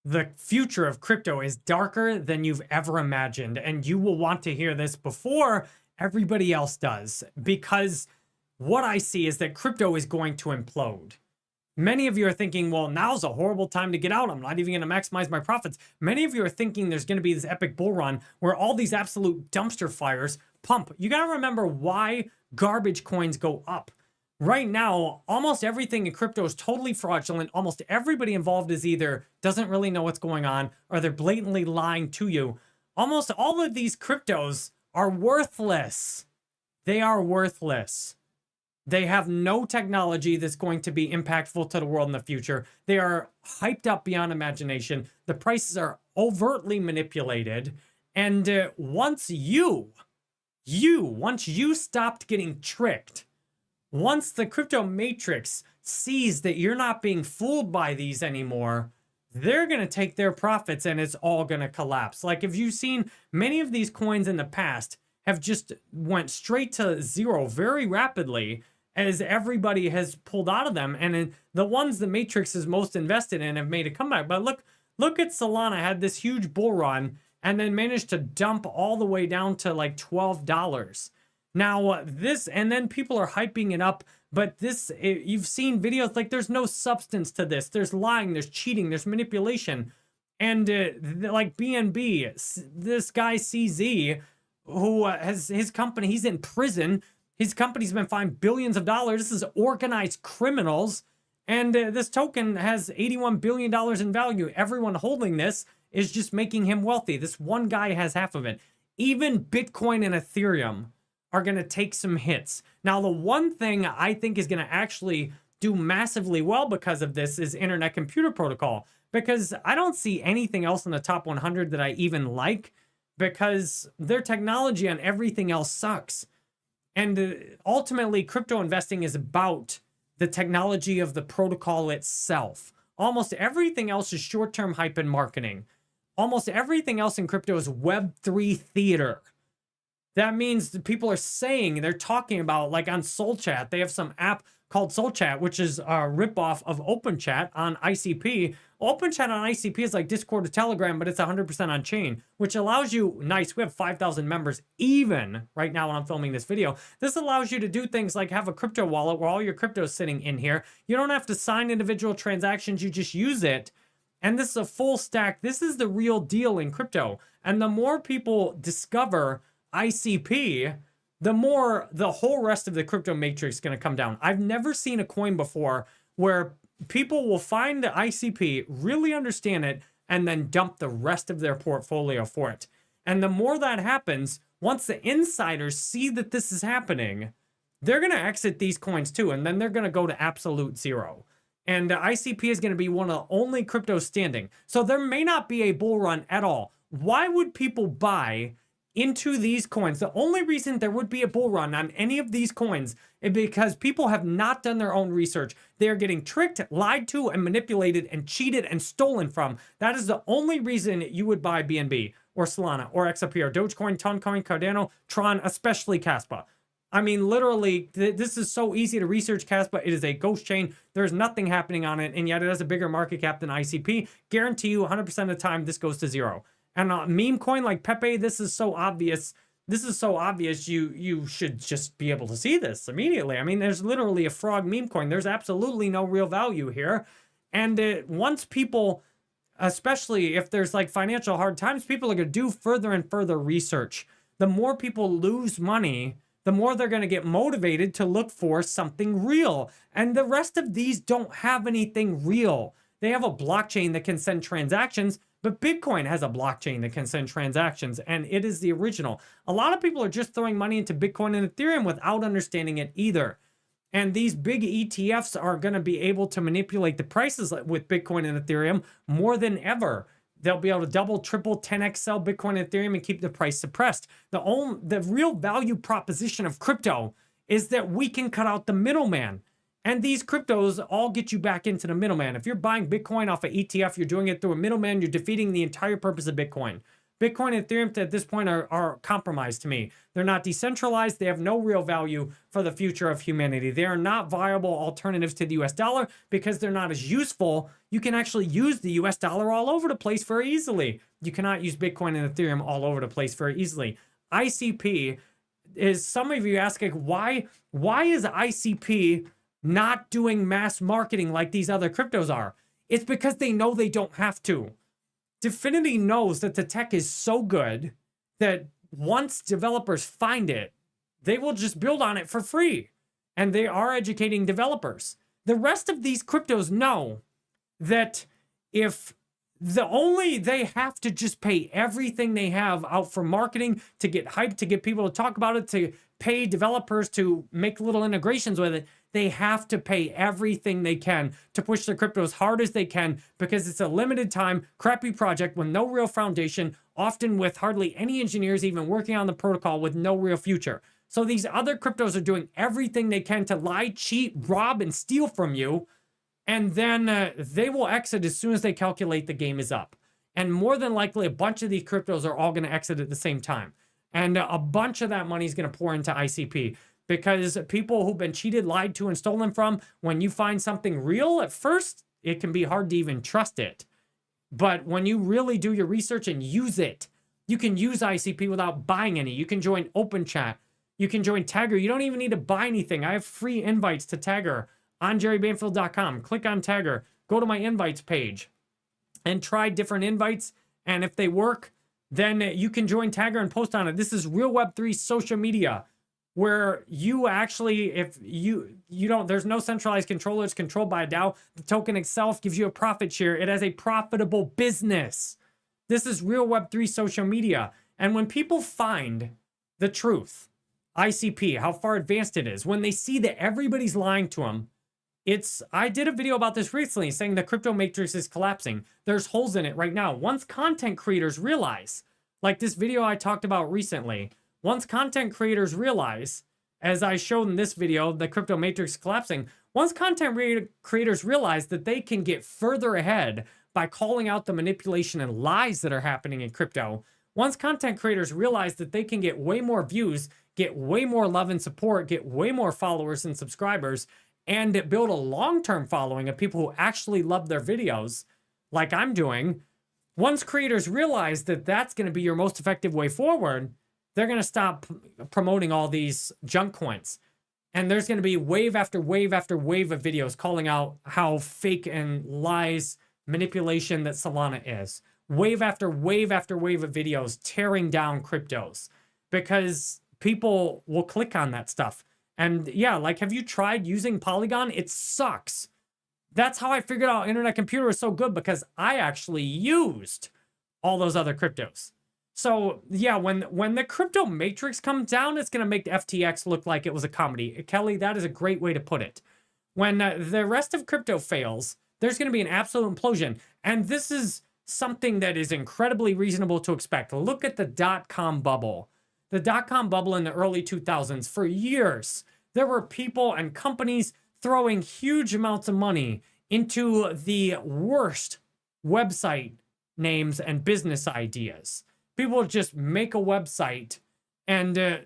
The future of crypto is darker than you've ever imagined, and you will want to hear this before everybody else does, because what I see is that crypto is going to implode. Many of you are thinking, well, now's a horrible time to get out. I'm not even going to maximize my profits. Many of you are thinking there's going to be this epic bull run where all these absolute dumpster fires pump. You got to remember why garbage coins go up. Right now, almost everything in crypto is totally fraudulent. Almost everybody involved is either doesn't really know what's going on or they're blatantly lying to you. Almost all of these cryptos are worthless. They are worthless. They have no technology that's going to be impactful to the world in the future. They are hyped up beyond imagination. The prices are overtly manipulated. And once you stopped getting tricked, once the crypto matrix sees that you're not being fooled by these anymore, they're going to take their profits and it's all going to collapse. Like if you've seen many of these coins in the past have just went straight to zero very rapidly as everybody has pulled out of them. And the ones the matrix is most invested in have made a comeback. But look at Solana, had this huge bull run and then managed to dump all the way down to like $12. Now this, and then people are hyping it up, but this, you've seen videos, like there's no substance to this. There's lying, there's cheating, there's manipulation. And like BNB, this guy CZ, who has his company, he's in prison. His company's been fined billions of dollars. This is organized criminals. And this token has $81 billion in value. Everyone holding this is just making him wealthy. This one guy has half of it. Even Bitcoin and Ethereum are going to take some hits. Now, the one thing I think is going to actually do massively well because of this is Internet Computer Protocol, because I don't see anything else in the top 100 that I even like, because their technology on everything else sucks. And ultimately, crypto investing is about the technology of the protocol itself. Almost everything else is short-term hype and marketing. Almost everything else in crypto is Web3 theater. That means that people are saying, they're talking about, like on SoulChat, they have some app called SoulChat, which is a ripoff of OpenChat on ICP. OpenChat on ICP is like Discord or Telegram, but it's 100% on chain, which allows you, nice, we have 5,000 members even right now when I'm filming this video. This allows you to do things like have a crypto wallet where all your crypto is sitting in here. You don't have to sign individual transactions, you just use it. And this is a full stack. This is the real deal in crypto. And the more people discover ICP, the more the whole rest of the crypto matrix is going to come down. I've never seen a coin before where people will find the ICP, really understand it, and then dump the rest of their portfolio for it. And the more that happens, once the insiders see that this is happening, they're going to exit these coins too, and then they're going to go to absolute zero. And ICP is going to be one of the only cryptos standing. So there may not be a bull run at all. Why would people buy into these coins? The only reason there would be a bull run on any of these coins is because people have not done their own research. They are getting tricked, lied to, and manipulated, and cheated, and stolen from. That is the only reason you would buy BNB, or Solana, or XRP, or Dogecoin, Toncoin, Cardano, Tron, especially Caspa. I mean, literally, this is so easy to research Caspa. It is a ghost chain. There's nothing happening on it, and yet it has a bigger market cap than ICP. Guarantee you 100% of the time this goes to zero. And a meme coin like Pepe, this is so obvious. This is so obvious, you should just be able to see this immediately. I mean, there's literally a frog meme coin. There's absolutely no real value here. And once people, especially if there's like financial hard times, people are going to do further and further research. The more people lose money, the more they're going to get motivated to look for something real. And the rest of these don't have anything real. They have a blockchain that can send transactions, but Bitcoin has a blockchain that can send transactions, and it is the original. A lot of people are just throwing money into Bitcoin and Ethereum without understanding it either. And these big ETFs are going to be able to manipulate the prices with Bitcoin and Ethereum more than ever. They'll be able to double, triple, 10x sell Bitcoin and Ethereum and keep the price suppressed. The real value proposition of crypto is that we can cut out the middleman. And these cryptos all get you back into the middleman. If you're buying Bitcoin off an ETF, you're doing it through a middleman, you're defeating the entire purpose of Bitcoin. Bitcoin and Ethereum at this point are compromised to me. They're not decentralized. They have no real value for the future of humanity. They are not viable alternatives to the US dollar because they're not as useful. You can actually use the US dollar all over the place very easily. You cannot use Bitcoin and Ethereum all over the place very easily. ICP is, some of you ask, like, why is ICP not doing mass marketing like these other cryptos are? It's because they know they don't have to. Dfinity knows that the tech is so good that once developers find it, they will just build on it for free. And they are educating developers. The rest of these cryptos know that if they have to just pay everything they have out for marketing, to get hyped, to get people to talk about it, to pay developers to make little integrations with it. They have to pay everything they can to push their crypto as hard as they can because it's a limited time, crappy project with no real foundation, often with hardly any engineers even working on the protocol with no real future. So these other cryptos are doing everything they can to lie, cheat, rob, and steal from you. And then they will exit as soon as they calculate the game is up. And more than likely, a bunch of these cryptos are all going to exit at the same time. And a bunch of that money is going to pour into ICP. Because people who've been cheated, lied to, and stolen from, when you find something real, at first, it can be hard to even trust it. But when you really do your research and use it, you can use ICP without buying any. You can join Open Chat. You can join Tagger. You don't even need to buy anything. I have free invites to Tagger on jerrybanfield.com. Click on Tagger. Go to my invites page and try different invites. And if they work, then you can join Tagger and post on it. This is real Web3 social media, where you actually, if you don't, there's no centralized controller, it's controlled by a DAO. The token itself gives you a profit share. It has a profitable business. This is real Web3 social media. And when people find the truth, ICP, how far advanced it is, when they see that everybody's lying to them, I did a video about this recently saying the crypto matrix is collapsing. There's holes in it right now. Once content creators realize, like this video I talked about recently, once content creators realize, as I showed in this video, the crypto matrix collapsing, once content creators realize that they can get further ahead by calling out the manipulation and lies that are happening in crypto, once content creators realize that they can get way more views, get way more love and support, get way more followers and subscribers, and build a long-term following of people who actually love their videos, like I'm doing, once creators realize that that's going to be your most effective way forward, they're going to stop promoting all these junk coins. And there's going to be wave after wave after wave of videos calling out how fake and lies, manipulation that Solana is. Wave after wave after wave of videos tearing down cryptos because people will click on that stuff. And yeah, like, have you tried using Polygon? It sucks. That's how I figured out Internet Computer was so good, because I actually used all those other cryptos. So yeah, when the crypto matrix comes down, it's going to make the FTX look like it was a comedy. Kelly, that is a great way to put it. When the rest of crypto fails, there's going to be an absolute implosion. And this is something that is incredibly reasonable to expect. Look at the dot-com bubble. The dot-com bubble in the early 2000s, for years, there were people and companies throwing huge amounts of money into the worst website names and business ideas. People would just make a website and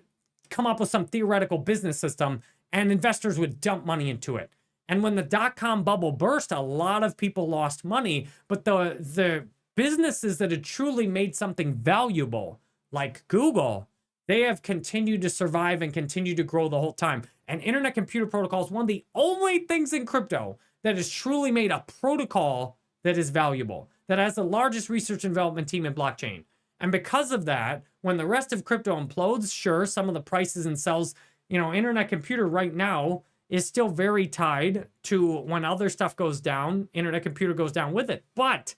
come up with some theoretical business system, and investors would dump money into it. And when the dot-com bubble burst, a lot of people lost money, but the businesses that had truly made something valuable, like Google, they have continued to survive and continue to grow the whole time. And Internet Computer Protocol is one of the only things in crypto that has truly made a protocol that is valuable, that has the largest research and development team in blockchain. And because of that, when the rest of crypto implodes, sure, some of the prices and sells, Internet Computer right now is still very tied to when other stuff goes down, Internet Computer goes down with it. But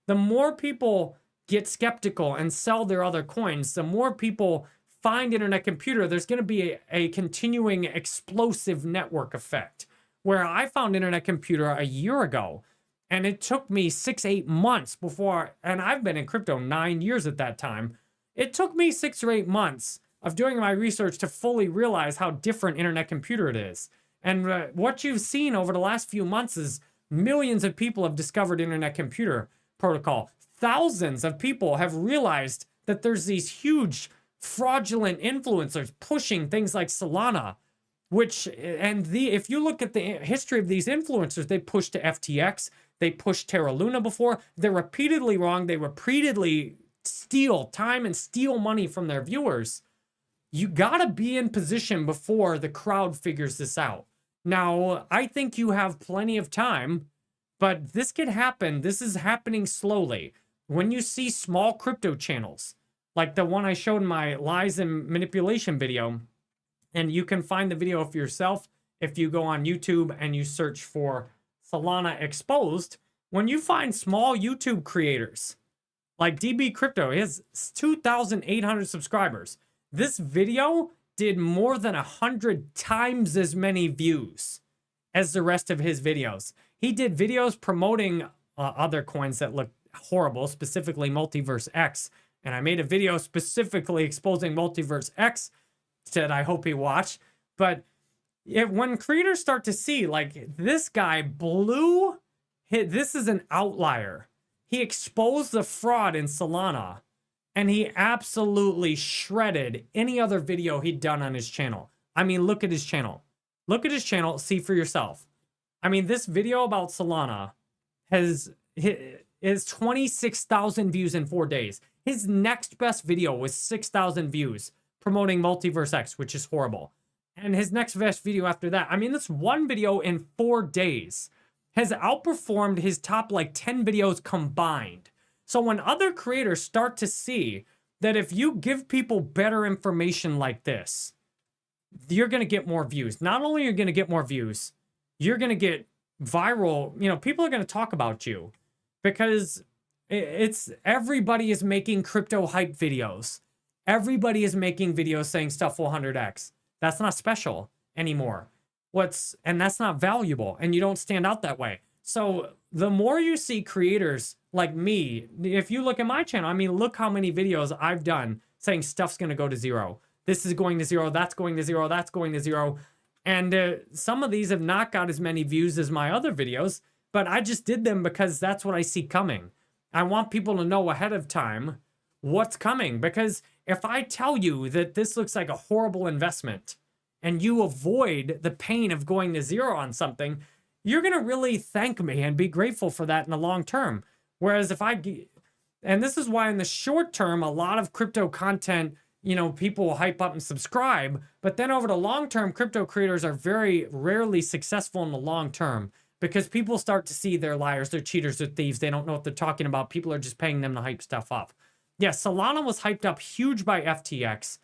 the more people get skeptical and sell their other coins, the more people find Internet Computer, there's going to be a continuing explosive network effect. Where I found Internet Computer a year ago, and it took me 6-8 months before, and I've been in crypto 9 years at that time. It took me 6 or 8 months of doing my research to fully realize how different Internet Computer it is. And what you've seen over the last few months is millions of people have discovered Internet Computer Protocol. Thousands of people have realized that there's these huge fraudulent influencers pushing things like Solana, if you look at the history of these influencers, they pushed to FTX, they pushed Terra Luna before, they're repeatedly wrong, they repeatedly steal time and steal money from their viewers. You gotta be in position before the crowd figures this out. Now, I think you have plenty of time, but this could happen. This is happening slowly. When you see small crypto channels, like the one I showed in my lies and manipulation video, and you can find the video for yourself if you go on YouTube and you search for Solana Exposed. When you find small YouTube creators, like DB Crypto, he has 2,800 subscribers. This video did more than 100 times as many views as the rest of his videos. He did videos promoting other coins that look horrible, specifically Multiverse X. And I made a video specifically exposing Multiverse X that I hope he watched. But when creators start to see, like, this guy this is an outlier. He exposed the fraud in Solana, and he absolutely shredded any other video he'd done on his channel. I mean, look at his channel. Look at his channel, see for yourself. I mean, this video about Solana is 26,000 views in 4 days. His next best video was 6,000 views promoting Multiverse X, which is horrible. And his next best video after that, I mean, this one video in 4 days has outperformed his top like 10 videos combined. So when other creators start to see that if you give people better information like this, you're going to get more views. Not only are you going to get more views, you're going to get viral. You know, people are going to talk about you because everybody is making crypto hype videos. Everybody is making videos saying stuff will 100x. That's not special anymore. And that's not valuable, and you don't stand out that way. So the more you see creators like me, if you look at my channel, I mean, look how many videos I've done saying stuff's going to go to zero. This is going to zero. That's going to zero. That's going to zero. And some of these have not got as many views as my other videos, but I just did them because that's what I see coming. I want people to know ahead of time what's coming, because if I tell you that this looks like a horrible investment and you avoid the pain of going to zero on something, you're going to really thank me and be grateful for that in the long term. Whereas and this is why in the short term, a lot of crypto content, you know, people will hype up and subscribe, but then over the long term, crypto creators are very rarely successful in the long term because people start to see they're liars, they're cheaters, they're thieves, they don't know what they're talking about. People are just paying them to hype stuff up. Yeah, Solana was hyped up huge by FTX.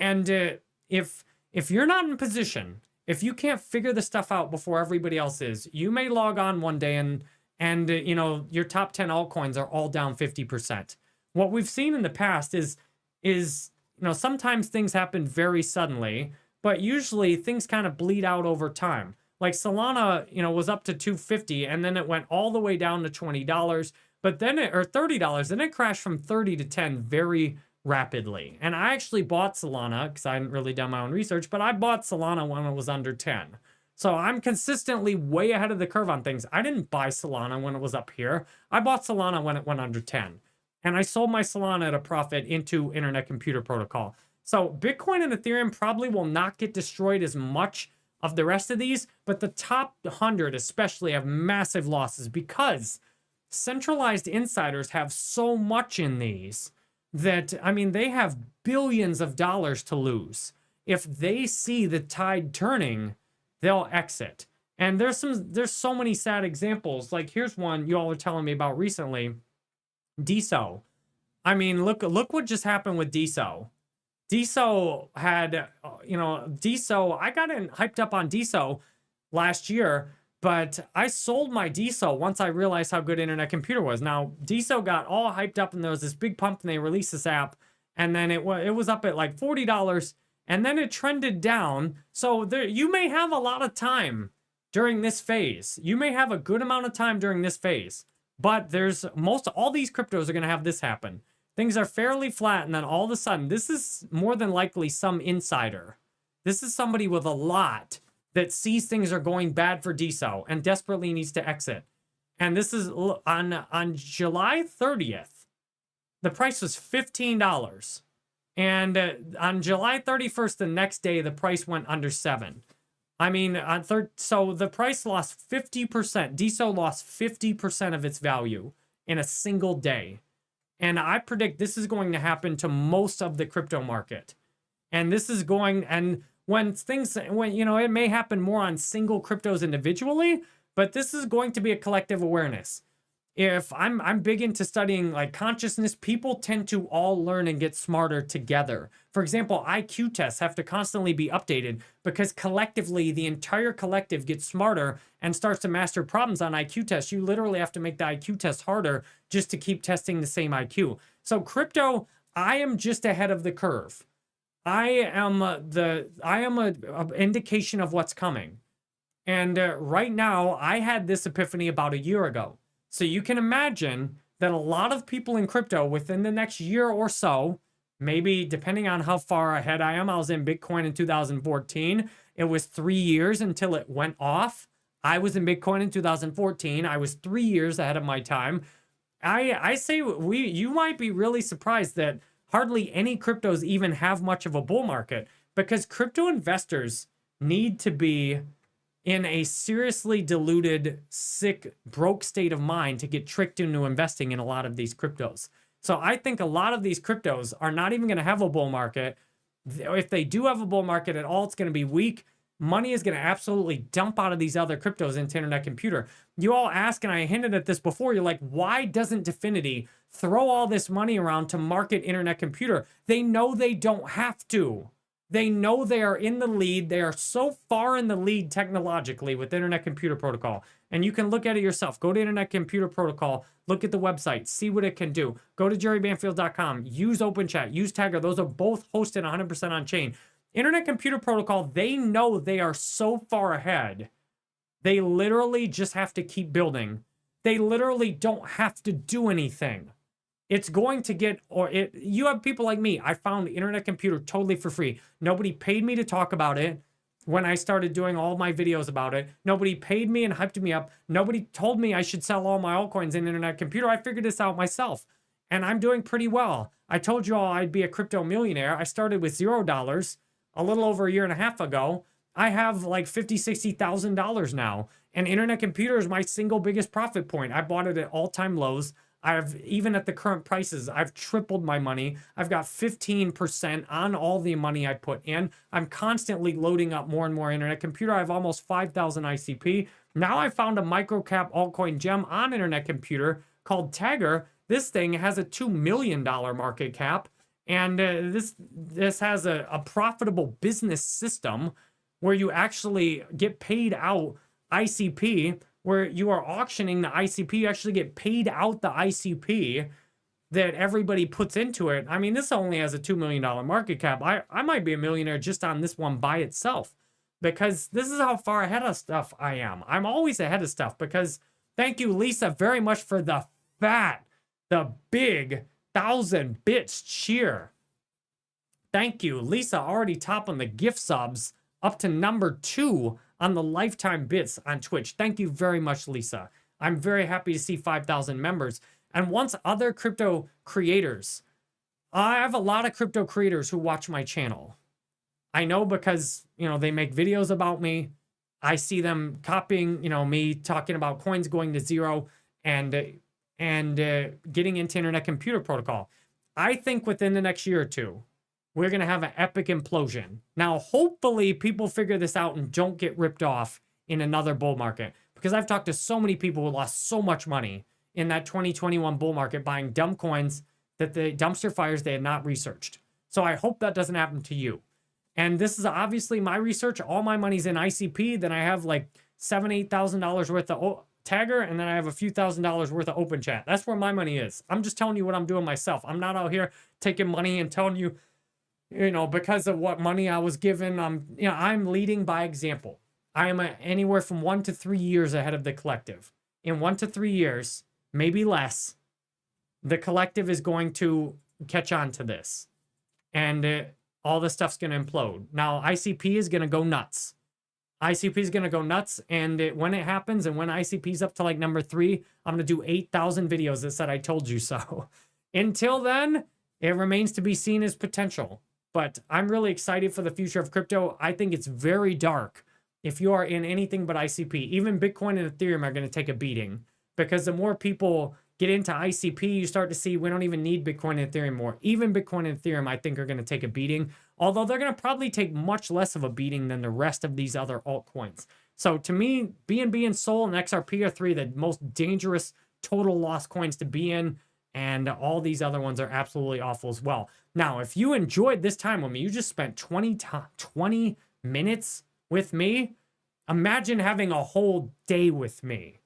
And if you're not in position, if you can't figure the stuff out before everybody else is, you may log on one day and you know, your top 10 altcoins are all down 50%. What we've seen in the past is you know, sometimes things happen very suddenly, but usually things kind of bleed out over time. Like Solana, you know, was up to $250 and then it went all the way down to $20, but then or $30, then it crashed from 30 to 10 very rapidly. And I actually bought Solana because I hadn't really done my own research, but I bought Solana when it was under 10. So I'm consistently way ahead of the curve on things. I didn't buy Solana when it was up here. I bought Solana when it went under 10. And I sold my Solana at a profit into Internet Computer Protocol. So Bitcoin and Ethereum probably will not get destroyed as much of the rest of these, but the top 100 especially have massive losses because centralized insiders have so much in these that, I mean, they have billions of dollars to lose. If they see the tide turning, they'll exit. And there's so many sad examples. Like here's one you all are telling me about recently, DSO. I mean, look what just happened with DSO. DSO had, you know, DSO, I got hyped up on DSO last year, but I sold my DSO once I realized how good Internet Computer was. Now, DSO got all hyped up and there was this big pump and they released this app, and then it was up at like $40 and then it trended down. So you may have a lot of time during this phase. You may have a good amount of time during this phase, but all these cryptos are going to have this happen. Things are fairly flat, and then all of a sudden, this is more than likely some insider. This is somebody with a lot that sees things are going bad for DSO and desperately needs to exit. And this is on July 30th. the price was $15. And on July 31st, the next day, the price went under 7. I mean, so the price lost 50%. DSO lost 50% of its value in a single day. And I predict this is going to happen to most of the crypto market. And this is going, and when it may happen more on single cryptos individually, but this is going to be a collective awareness. If I'm big into studying like consciousness, people tend to all learn and get smarter together. For example, IQ tests have to constantly be updated because collectively the entire collective gets smarter and starts to master problems on IQ tests. You literally have to make the IQ test harder just to keep testing the same IQ. So crypto, I am just ahead of the curve. I am a indication of what's coming. And right now, I had this epiphany about a year ago. So you can imagine that a lot of people in crypto within the next year or so, maybe depending on how far ahead I am, I was in Bitcoin in 2014. It was 3 years until it went off. I was in Bitcoin in 2014. I was 3 years ahead of my time. I say you might be really surprised that hardly any cryptos even have much of a bull market because crypto investors need to be in a seriously diluted, sick, broke state of mind to get tricked into investing in a lot of these cryptos. So I think a lot of these cryptos are not even going to have a bull market. If they do have a bull market at all, it's going to be weak. Money is going to absolutely dump out of these other cryptos into internet computer. You all ask, and I hinted at this before, you're like, why doesn't Definity throw all this money around to market internet computer? They know they don't have to. They know they are in the lead. They are so far in the lead technologically with Internet Computer Protocol. And you can look at it yourself. Go to Internet Computer Protocol. Look at the website. See what it can do. Go to jerrybanfield.com. Use OpenChat. Use Tagger. Those are both hosted 100% on chain. Internet Computer Protocol, they know they are so far ahead. They literally just have to keep building. They literally don't have to do anything. It's going to get, you have people like me. I found Internet Computer totally for free. Nobody paid me to talk about it when I started doing all my videos about it. Nobody paid me and hyped me up. Nobody told me I should sell all my altcoins in Internet Computer. I figured this out myself, and I'm doing pretty well. I told you all I'd be a crypto millionaire. I started with $0 a little over a year and a half ago. I have like $50,000, $60,000 now, and Internet Computer is my single biggest profit point. I bought it at all-time lows. Even at the current prices, I've tripled my money. I've got 15% on all the money I put in. I'm constantly loading up more and more Internet Computer. I have almost 5,000 ICP. Now I found a microcap altcoin gem on Internet Computer called Tagger. This thing has a $2 million market cap. And this has a profitable business system where you actually get paid out ICP, where you are auctioning the ICP, you actually get paid out the ICP that everybody puts into it. I mean, this only has a $2 million market cap. I might be a millionaire just on this one by itself because this is how far ahead of stuff I am. I'm always ahead of stuff because thank you, Lisa, very much for the big 1,000 bits cheer. Thank you. Lisa already top on the gift subs up to number 2 on the lifetime bits on Twitch. Thank you very much, Lisa. I'm very happy to see 5,000 members. And once other crypto creators, I have a lot of crypto creators who watch my channel. I know because, they make videos about me. I see them copying, me talking about coins going to zero and getting into Internet Computer Protocol. I think within the next year or two, we're going to have an epic implosion. Now, hopefully people figure this out and don't get ripped off in another bull market. Because I've talked to so many people who lost so much money in that 2021 bull market buying dumb coins that the dumpster fires they had not researched. So I hope that doesn't happen to you. And this is obviously my research. All my money's in ICP. Then I have like $7,000, $8,000 worth of Tagger, and then I have a few $1,000s worth of OpenChat. That's where my money is. I'm just telling you what I'm doing myself. I'm not out here taking money and telling you, because of what money I was given, I'm leading by example. I am anywhere from 1 to 3 years ahead of the collective. In 1 to 3 years, maybe less, the collective is going to catch on to this. And all this stuff's going to implode. Now, ICP is going to go nuts. ICP is going to go nuts. And when it happens, and when ICP is up to like number 3, I'm going to do 8,000 videos that said I told you so. Until then, it remains to be seen as potential. But I'm really excited for the future of crypto. I think it's very dark if you are in anything but ICP. Even Bitcoin and Ethereum are going to take a beating, because the more people get into ICP, you start to see we don't even need Bitcoin and Ethereum more. Even Bitcoin and Ethereum, I think, are going to take a beating, although they're going to probably take much less of a beating than the rest of these other altcoins. So to me, BNB and Sol and XRP are three of the most dangerous total loss coins to be in, and all these other ones are absolutely awful as well. Now, if you enjoyed this time with me, you just spent 20 minutes with me. Imagine having a whole day with me.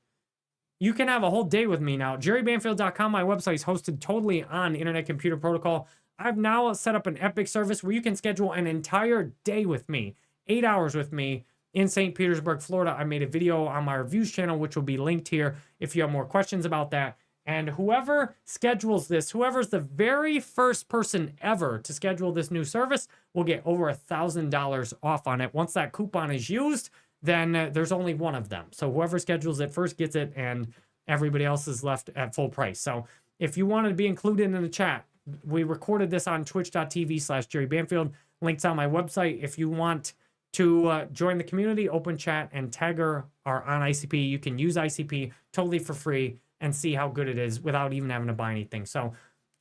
You can have a whole day with me now. JerryBanfield.com, my website, is hosted totally on Internet Computer Protocol. I've now set up an Epic service where you can schedule an entire day with me, 8 hours with me in St. Petersburg, Florida. I made a video on my reviews channel, which will be linked here if you have more questions about that. And whoever schedules this, whoever's the very first person ever to schedule this new service, will get over $1,000 off on it. Once that coupon is used, then there's only one of them. So whoever schedules it first gets it, and everybody else is left at full price. So if you want to be included in the chat, we recorded this on twitch.tv/JerryBanfield. Links on my website. If you want to join the community, open chat and Tagger are on ICP. You can use ICP totally for free and see how good it is without even having to buy anything. So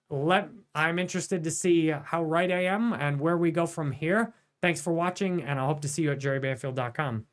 I'm interested to see how right I am and where we go from here. Thanks for watching, and I hope to see you at JerryBanfield.com.